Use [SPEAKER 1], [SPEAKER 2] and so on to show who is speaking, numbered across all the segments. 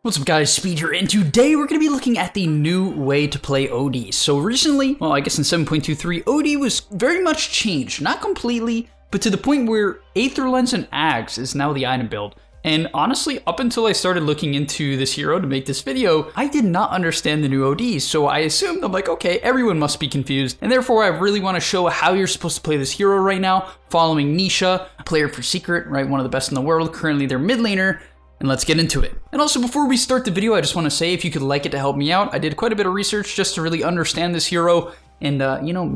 [SPEAKER 1] What's up guys, Speed here, and today we're going to be looking at the new way to play OD. So recently, well I guess in 7.23, OD was very much changed. Not completely, but to the point where Aether Lens and Ags is now the item build. And honestly, up until I started looking into this hero to make this video, I did not understand the new ODs. So I assumed, I'm like, okay, everyone must be confused. And therefore I really want to show how you're supposed to play this hero right now, following Nisha, player for Secret, right? One of the best in the world, currently their mid laner. And let's get into it. And also before we start the video, I just want to say if you could like it to help me out. I did quite a bit of research just to really understand this hero and,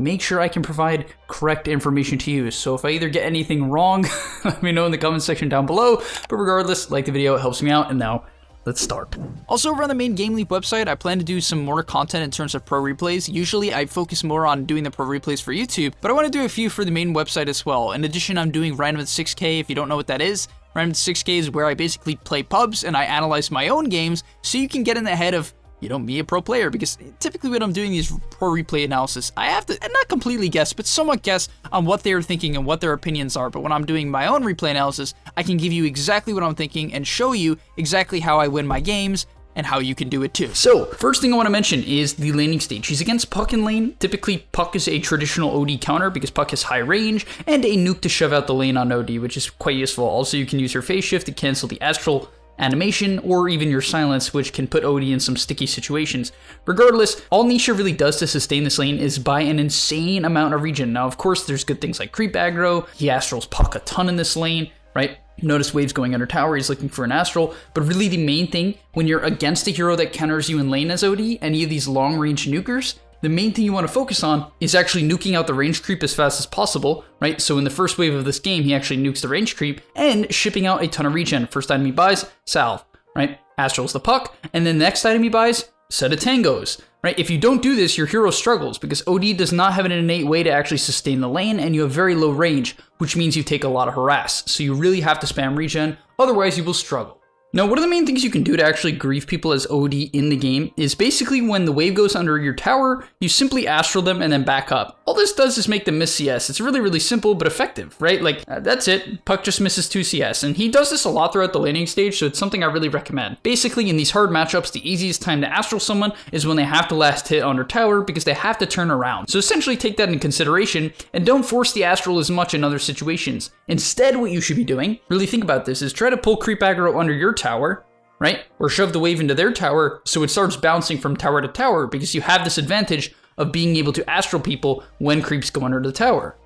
[SPEAKER 1] make sure I can provide correct information to you. So if I either get anything wrong, let me know in the comment section down below. But regardless, like the video, it helps me out. And now, let's start. Also over on the main gameleap website, I plan to do some more content in terms of pro replays. Usually I focus more on doing the pro replays for YouTube, but I want to do a few for the main website as well. In addition, I'm doing Random 6K, if you don't know what that is. Random 6K is where I basically play pubs and I analyze my own games so you can get in the head of, me a pro player, because typically when I'm doing these pro replay analysis, I have to, and not completely guess, but somewhat guess on what they're thinking and what their opinions are. But when I'm doing my own replay analysis, I can give you exactly what I'm thinking and show you exactly how I win my games and how you can do it too. So, first thing I want to mention is the laning stage. He's against Puck in lane. Typically, Puck is a traditional OD counter because Puck has high range and a nuke to shove out the lane on OD, which is quite useful. Also, you can use your phase shift to cancel the astral animation or even your silence, which can put OD in some sticky situations. Regardless, all Nisha really does to sustain this lane is buy an insane amount of regen. Now, of course, there's good things like creep aggro. He astrals Puck a ton in this lane, right? Notice waves going under tower, he's looking for an astral, but really the main thing when you're against a hero that counters you in lane as OD, any of these long range nukers, the main thing you want to focus on is actually nuking out the range creep as fast as possible, right? So in the first wave of this game, he actually nukes the range creep and shipping out a ton of regen. First item he buys, salve, right? Astrals the Puck, and then the next item he buys, set of tangos, right? If you don't do this, your hero struggles because OD does not have an innate way to actually sustain the lane and you have very low range, which means you take a lot of harass. So you really have to spam regen, otherwise you will struggle. Now, one of the main things you can do to actually grieve people as OD in the game is basically when the wave goes under your tower, you simply astral them and then back up. All this does is make them miss CS. It's really, really simple but effective, right? Like, that's it. Puck just misses 2 CS, and he does this a lot throughout the laning stage, so it's something I really recommend. Basically, in these hard matchups, the easiest time to astral someone is when they have to last hit under tower because they have to turn around. So essentially take that into consideration and don't force the astral as much in other situations. Instead, what you should be doing, really think about this, is try to pull creep aggro under your tower, right? Or shove the wave into their tower so it starts bouncing from tower to tower because you have this advantage of being able to astral people when creeps go under the tower.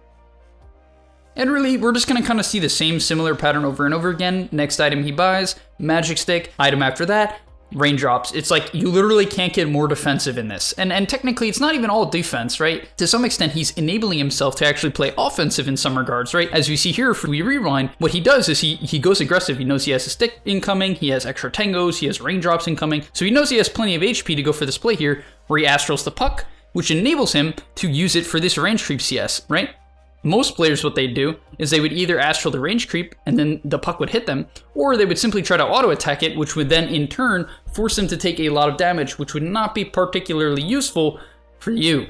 [SPEAKER 1] And really, we're just going to kind of see the same similar pattern over and over again. Next item he buys, magic stick. Item after that, raindrops. It's like you literally can't get more defensive in this. And technically, it's not even all defense, right? To some extent, he's enabling himself to actually play offensive in some regards, right? As we see here, if we rewind, what he does is he goes aggressive. He knows he has a stick incoming, he has extra tangos, he has raindrops incoming. So he knows he has plenty of HP to go for this play here, where he astrals the Puck, which enables him to use it for this range creep CS, right? Most players, what they do is they would either astral the range creep and then the Puck would hit them, or they would simply try to auto attack it, which would then in turn force them to take a lot of damage, which would not be particularly useful for you.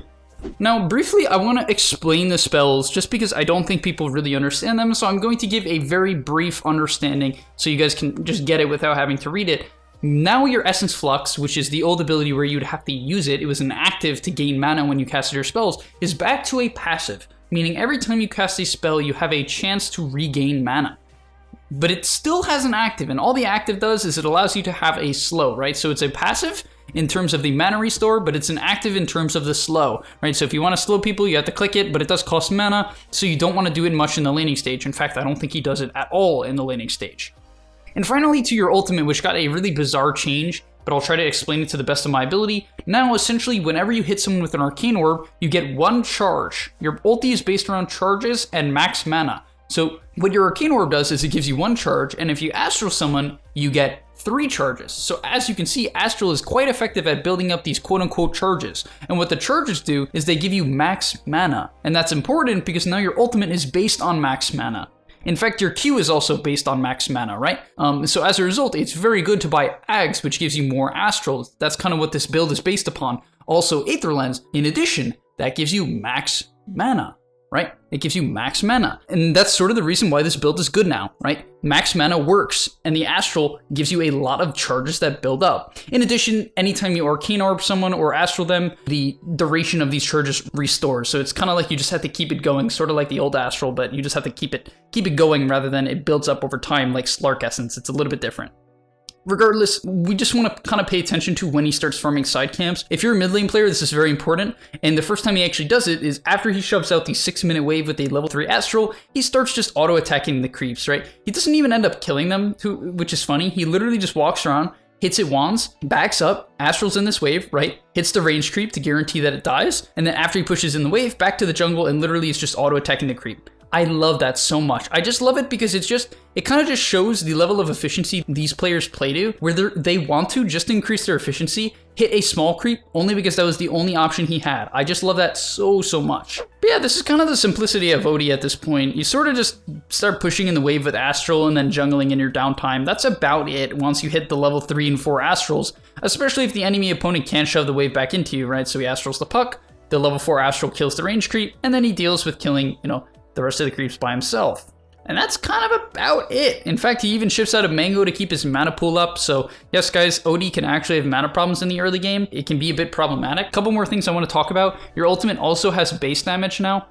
[SPEAKER 1] Now, briefly, I want to explain the spells just because I don't think people really understand them, so I'm going to give a very brief understanding so you guys can just get it without having to read it. Now your Essence Flux, which is the old ability where you'd have to use it, it was an active to gain mana when you casted your spells, is back to a passive. Meaning every time you cast a spell, you have a chance to regain mana. But it still has an active, and all the active does is it allows you to have a slow, right? So it's a passive in terms of the mana restore, but it's an active in terms of the slow, right? So if you want to slow people, you have to click it, but it does cost mana, so you don't want to do it much in the laning stage. In fact, I don't think he does it at all in the laning stage. And finally, to your ultimate, which got a really bizarre change, but I'll try to explain it to the best of my ability. Now, essentially, whenever you hit someone with an Arcane Orb, you get 1 charge. Your ulti is based around charges and max mana. So what your Arcane Orb does is it gives you 1 charge, and if you Astral someone, you get 3 charges. So as you can see, Astral is quite effective at building up these quote-unquote charges. And what the charges do is they give you max mana. And that's important because now your ultimate is based on max mana. In fact, your Q is also based on max mana, right? So as a result, it's very good to buy Ags, which gives you more Astrals. That's kind of what this build is based upon. Also, Aether Lens, in addition, that gives you max mana, right? It gives you max mana. And that's sort of the reason why this build is good now, right? Max mana works, and the Astral gives you a lot of charges that build up. In addition, anytime you Arcane Orb someone or Astral them, the duration of these charges restores. So it's kind of like you just have to keep it going, sort of like the old Astral, but you just have to keep it going rather than it builds up over time like Slark Essence. It's a little bit different. Regardless, we just want to kind of pay attention to when he starts farming side camps. If you're a mid lane player, this is very important. And the first time he actually does it is after he shoves out the 6-minute wave with a level 3 Astral, he starts just auto-attacking the creeps, right? He doesn't even end up killing them, which is funny. He literally just walks around, hits it once, backs up, Astral's in this wave, right? Hits the range creep to guarantee that it dies. And then after he pushes in the wave, back to the jungle and literally is just auto-attacking the creep. I love that so much. I just love it because it kind of just shows the level of efficiency these players play to, where they want to just increase their efficiency, hit a small creep only because that was the only option he had. I just love that so much. But yeah, this is kind of the simplicity of OD at this point. You sort of just start pushing in the wave with Astral and then jungling in your downtime. That's about it once you hit the level 3 and 4 Astrals, especially if the enemy opponent can't shove the wave back into you, right? So he Astrals the puck, the level 4 Astral kills the range creep, and then he deals with killing, the rest of the creeps by himself. And that's kind of about it. In fact, he even shifts out of Mango to keep his mana pool up. So yes, guys, OD can actually have mana problems in the early game. It can be a bit problematic. A couple more things I want to talk about. Your ultimate also has base damage now,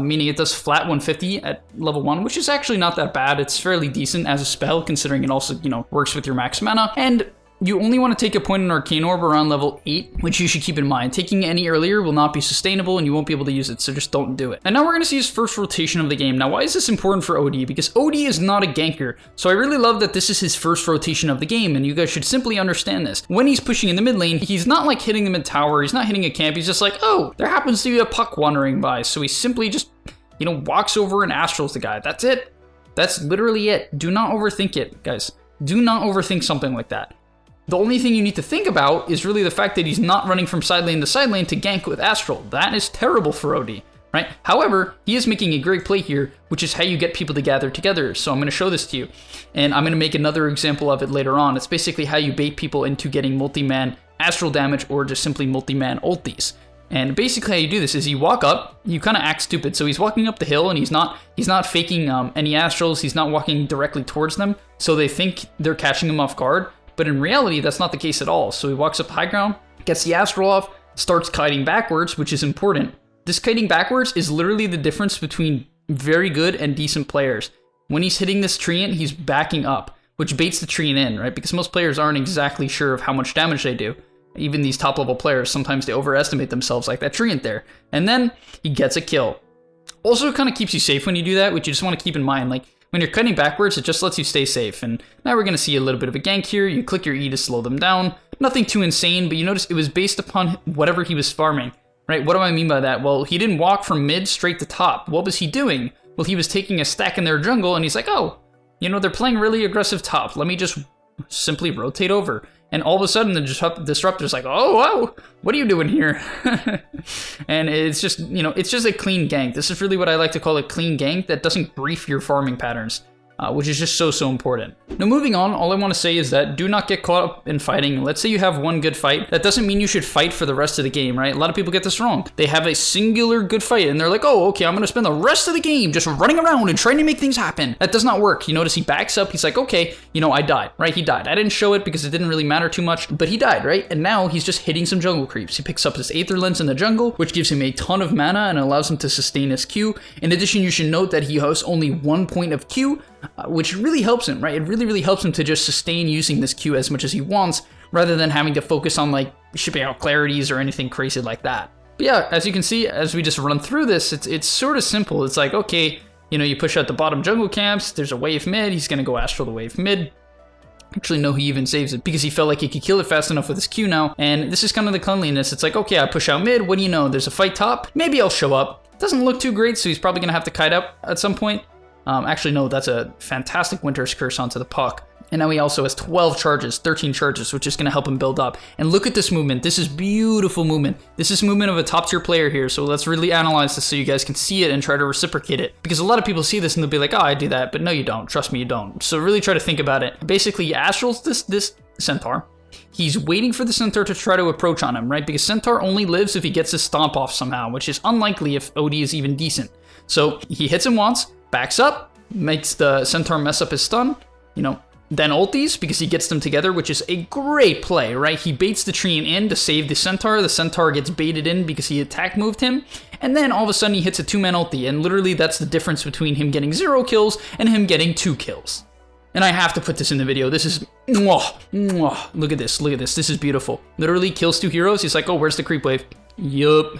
[SPEAKER 1] meaning it does flat 150 at level 1, which is actually not that bad. It's fairly decent as a spell, considering it also, works with your max mana. And you only want to take a point in Arcane Orb around level 8, which you should keep in mind. Taking any earlier will not be sustainable and you won't be able to use it, so just don't do it. And now we're going to see his first rotation of the game. Now, why is this important for OD? Because OD is not a ganker, so I really love that this is his first rotation of the game, and you guys should simply understand this. When he's pushing in the mid lane, he's not like hitting the mid tower, he's not hitting a camp, he's just like, oh, there happens to be a puck wandering by, so he simply just, walks over and Astrals the guy. That's it. That's literally it. Do not overthink it, guys. Do not overthink something like that. The only thing you need to think about is really the fact that he's not running from side lane to side lane to gank with Astral. That is terrible for OD, right? However, he is making a great play here, which is how you get people to gather together. So I'm going to show this to you, and I'm going to make another example of it later on. It's basically how you bait people into getting multi-man Astral damage or just simply multi-man ultis. And basically how you do this is you walk up, you kind of act stupid. So he's walking up the hill and he's not faking any Astrals, he's not walking directly towards them, so they think they're catching him off guard. But in reality, that's not the case at all. So he walks up high ground, gets the Astral off, starts kiting backwards, which is important. This kiting backwards is literally the difference between very good and decent players. When he's hitting this treant, he's backing up, which baits the treant in, right? Because most players aren't exactly sure of how much damage they do. Even these top level players, sometimes they overestimate themselves like that treant there. And then he gets a kill. Also, it kind of keeps you safe when you do that, which you just want to keep in mind. Like, when you're cutting backwards, it just lets you stay safe. And now we're going to see a little bit of a gank here. You click your E to slow them down. Nothing too insane, but you notice it was based upon whatever he was farming, right? What do I mean by that? Well, he didn't walk from mid straight to top. What was he doing? Well, he was taking a stack in their jungle, and he's like, oh, they're playing really aggressive top. Let me just simply rotate over. And all of a sudden, the disruptor's like, oh, wow, what are you doing here? And it's just, it's just a clean gank. This is really what I like to call a clean gank that doesn't grief your farming patterns, which is just so important. Now, moving on, all I want to say is that do not get caught up in fighting. Let's say you have one good fight. That doesn't mean you should fight for the rest of the game, right? A lot of people get this wrong. They have a singular good fight, and they're like, oh, okay, I'm going to spend the rest of the game just running around and trying to make things happen. That does not work. You notice he backs up. He's like, okay, I died, right? He died. I didn't show it because it didn't really matter too much, but he died, right? And now he's just hitting some jungle creeps. He picks up this Aether Lens in the jungle, which gives him a ton of mana and allows him to sustain his Q. In addition, you should note that he has only 1 point of Q, which really helps him, right? It really helps him to just sustain using this Q as much as he wants, rather than having to focus on like shipping out clarities or anything crazy like that. But yeah, as you can see, as we just run through this, it's sort of simple. It's like, okay, you push out the bottom jungle camps, there's a wave mid, he's gonna go Astral the wave mid. Actually, no, he even saves it because he felt like he could kill it fast enough with his Q now. And this is kind of the cleanliness. It's like, okay, I push out mid, what do you know? There's a fight top, maybe I'll show up. Doesn't look too great, so he's probably gonna have to kite up at some point. Actually, no, that's a fantastic Winter's Curse onto the puck. And now he also has 12 charges, 13 charges, which is going to help him build up. And look at this movement. This is beautiful movement. This is movement of a top tier player here. So let's really analyze this so you guys can see it and try to reciprocate it. Because a lot of people see this and they'll be like, oh, I do that. But no, you don't. Trust me, you don't. So really try to think about it. Basically, he Astrals this Centaur. He's waiting for the Centaur to try to approach on him, right? Because Centaur only lives if he gets his stomp off somehow, which is unlikely if OD is even decent. So he hits him once, backs up, makes the Centaur mess up his stun, you know, then ultis because he gets them together, which is a great play, right? He baits the Treant in to save the Centaur gets baited in because he attack moved him, and then all of a sudden he hits a 2-man ulti, and literally that's the difference between him getting 0 kills and him getting 2 kills. And I have to put this in the video. This is, look at this, this is beautiful. Literally kills 2 heroes, he's like, oh, where's the creep wave? Yup.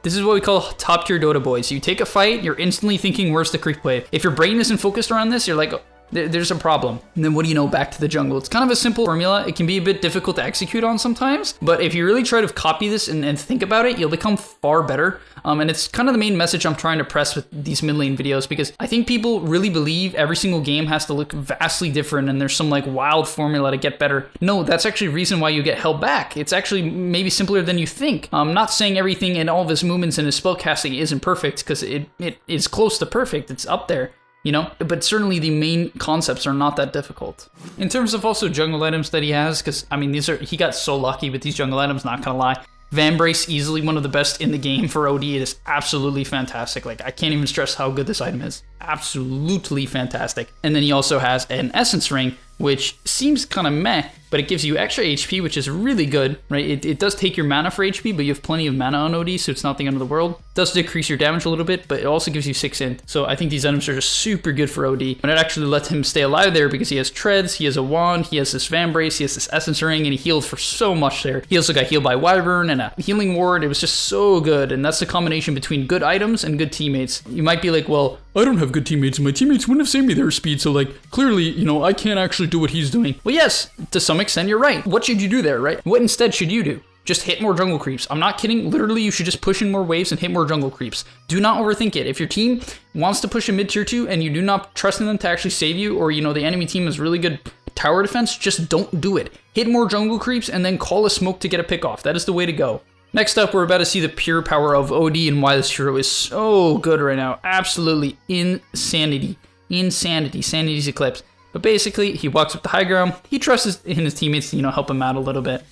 [SPEAKER 1] This is what we call top tier Dota boys. You take a fight, you're instantly thinking, where's the creep wave? If your brain isn't focused around this, you're like, oh, there's a problem. And then what do you know? Back to the jungle. It's kind of a simple formula. It can be a bit difficult to execute on sometimes, but if you really try to copy this and think about it, you'll become far better. And it's kind of the main message I'm trying to press with these mid lane videos, because I think people really believe every single game has to look vastly different and there's some like wild formula to get better. No, that's actually the reason why you get held back. It's actually maybe simpler than you think. I'm not saying everything in all of his movements and his spellcasting isn't perfect, because it is close to perfect. It's up there. You know, but certainly the main concepts are not that difficult. In terms of also jungle items that he has, because I mean, he got so lucky with these jungle items, not gonna lie. Vambrace, easily one of the best in the game for OD. It is absolutely fantastic. Like, I can't even stress how good this item is. Absolutely fantastic. And then he also has an Essence Ring, which seems kind of meh, but it gives you extra HP, which is really good, right? It does take your mana for HP, but you have plenty of mana on OD, so it's not the end of the world. It does decrease your damage a little bit, but it also gives you 6 int. So I think these items are just super good for OD. And it actually lets him stay alive there because he has treads, he has a wand, he has this Vambrace, he has this Essence Ring, and he healed for so much there. He also got healed by Wyvern and a healing ward. It was just so good, and that's the combination between good items and good teammates. You might be like, well, I don't have good teammates, and my teammates wouldn't have saved me their speed, so like, clearly, you know, I can't actually do what he's doing. Well, yes, to some extent, you're right. What should you do there, right? What instead should you do? Just hit more jungle creeps. I'm not kidding. Literally, you should just push in more waves and hit more jungle creeps. Do not overthink it. If your team wants to push a mid tier 2 and you do not trust in them to actually save you, or, you know, the enemy team has really good tower defense, just don't do it. Hit more jungle creeps and then call a smoke to get a pick off. That is the way to go. Next up, we're about to see the pure power of OD and why this hero is so good right now. Absolutely insanity. Sanity's eclipse. But basically, he walks up the high ground. He trusts in his teammates to, you know, help him out a little bit.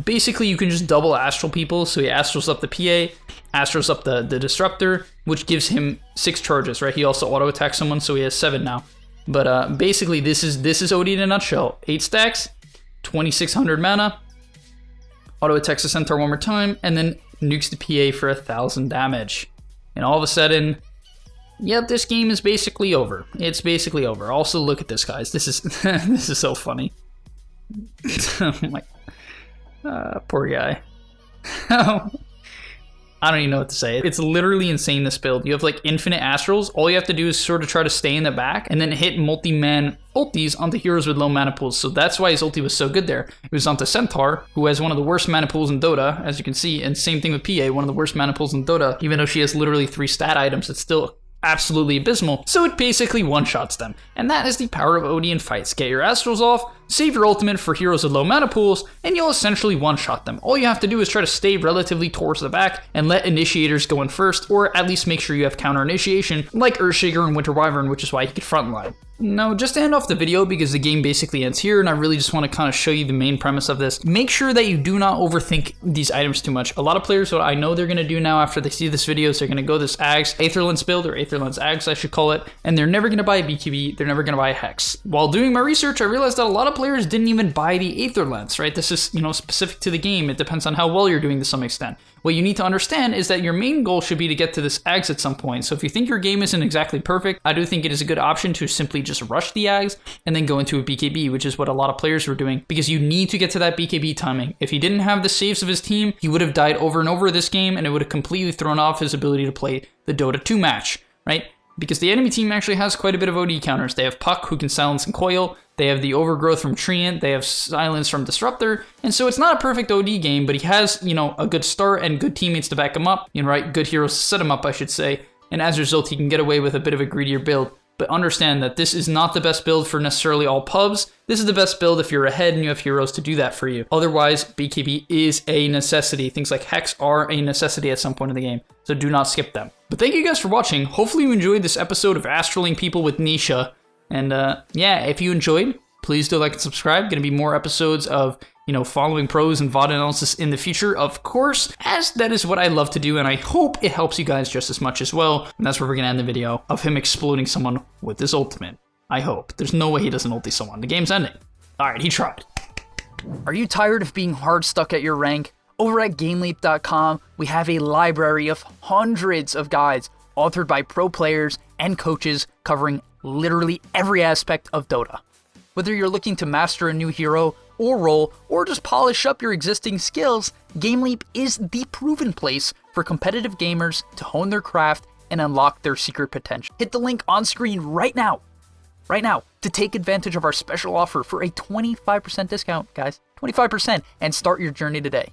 [SPEAKER 1] Basically, you can just double astral people. So he astrals up the PA, astrals up the disruptor, which gives him 6 charges, right? He also auto attacks someone, so he has 7 now. But basically, this is OD in a nutshell. 8 stacks, 2600 mana, auto attacks the Centaur one more time, and then nukes the PA for 1000 damage. And all of a sudden, yep, this game is basically over. It's basically over. Also, look at this, guys. This is this is so funny. Oh my, poor guy. I don't even know what to say. It's literally insane, this build. You have like infinite astrals. All you have to do is sort of try to stay in the back and then hit multi-man ultis onto heroes with low mana pools. So that's why his ulti was so good there. It was onto Centaur, who has one of the worst mana pools in Dota, as you can see. And same thing with PA, one of the worst mana pools in Dota. Even though she has literally 3 stat items, it's still absolutely abysmal. So it basically one-shots them. And that is the power of OD in fights. Get your astrals off, save your ultimate for heroes with low mana pools, and you'll essentially one-shot them. All you have to do is try to stay relatively towards the back and let initiators go in first, or at least make sure you have counter initiation, like Earthshaker and Winter Wyvern, which is why he could frontline. Now, just to end off the video, because the game basically ends here, and I really just want to kind of show you the main premise of this, make sure that you do not overthink these items too much. A lot of players, what I know they're going to do now after they see this video, is they're going to go this Ags, Aetherlens build, or Aetherlens Ags, I should call it, and they're never going to buy a BKB, they're never going to buy a Hex. While doing my research, I realized that a lot of players didn't even buy the Aetherlens, right? This is, you know, specific to the game. It depends on how well you're doing to some extent. What you need to understand is that your main goal should be to get to this Ags at some point. So if you think your game isn't exactly perfect, I do think it is a good option to simply just rush the Ags and then go into a BKB, which is what a lot of players were doing, because you need to get to that BKB timing. If he didn't have the saves of his team, he would have died over and over this game, and it would have completely thrown off his ability to play the Dota 2 match, right? Because the enemy team actually has quite a bit of OD counters. They have Puck, who can silence and coil. They have the Overgrowth from Treant. They have Silence from Disruptor. And so it's not a perfect OD game, but he has, you know, a good start and good teammates to back him up. You know, right? Good heroes to set him up, I should say. And as a result, he can get away with a bit of a greedier build. But understand that this is not the best build for necessarily all pubs. This is the best build if you're ahead and you have heroes to do that for you. Otherwise, BKB is a necessity. Things like Hex are a necessity at some point in the game, so do not skip them. But thank you guys for watching. Hopefully you enjoyed this episode of Astraling People with Nisha. And yeah, if you enjoyed, please do like and subscribe. Gonna be more episodes of, following pros and VOD analysis in the future, of course, as that is what I love to do, and I hope it helps you guys just as much as well. And that's where we're going to end the video of him exploding someone with his ultimate. I hope. There's no way he doesn't ulti someone. The game's ending. Alright, he tried. Are you tired of being hard stuck at your rank? Over at gameleap.com, we have a library of hundreds of guides authored by pro players and coaches covering literally every aspect of Dota. Whether you're looking to master a new hero or role, or just polish up your existing skills, GameLeap is the proven place for competitive gamers to hone their craft and unlock their secret potential. Hit the link on screen right now, to take advantage of our special offer for a 25% discount, guys, 25%, and start your journey today.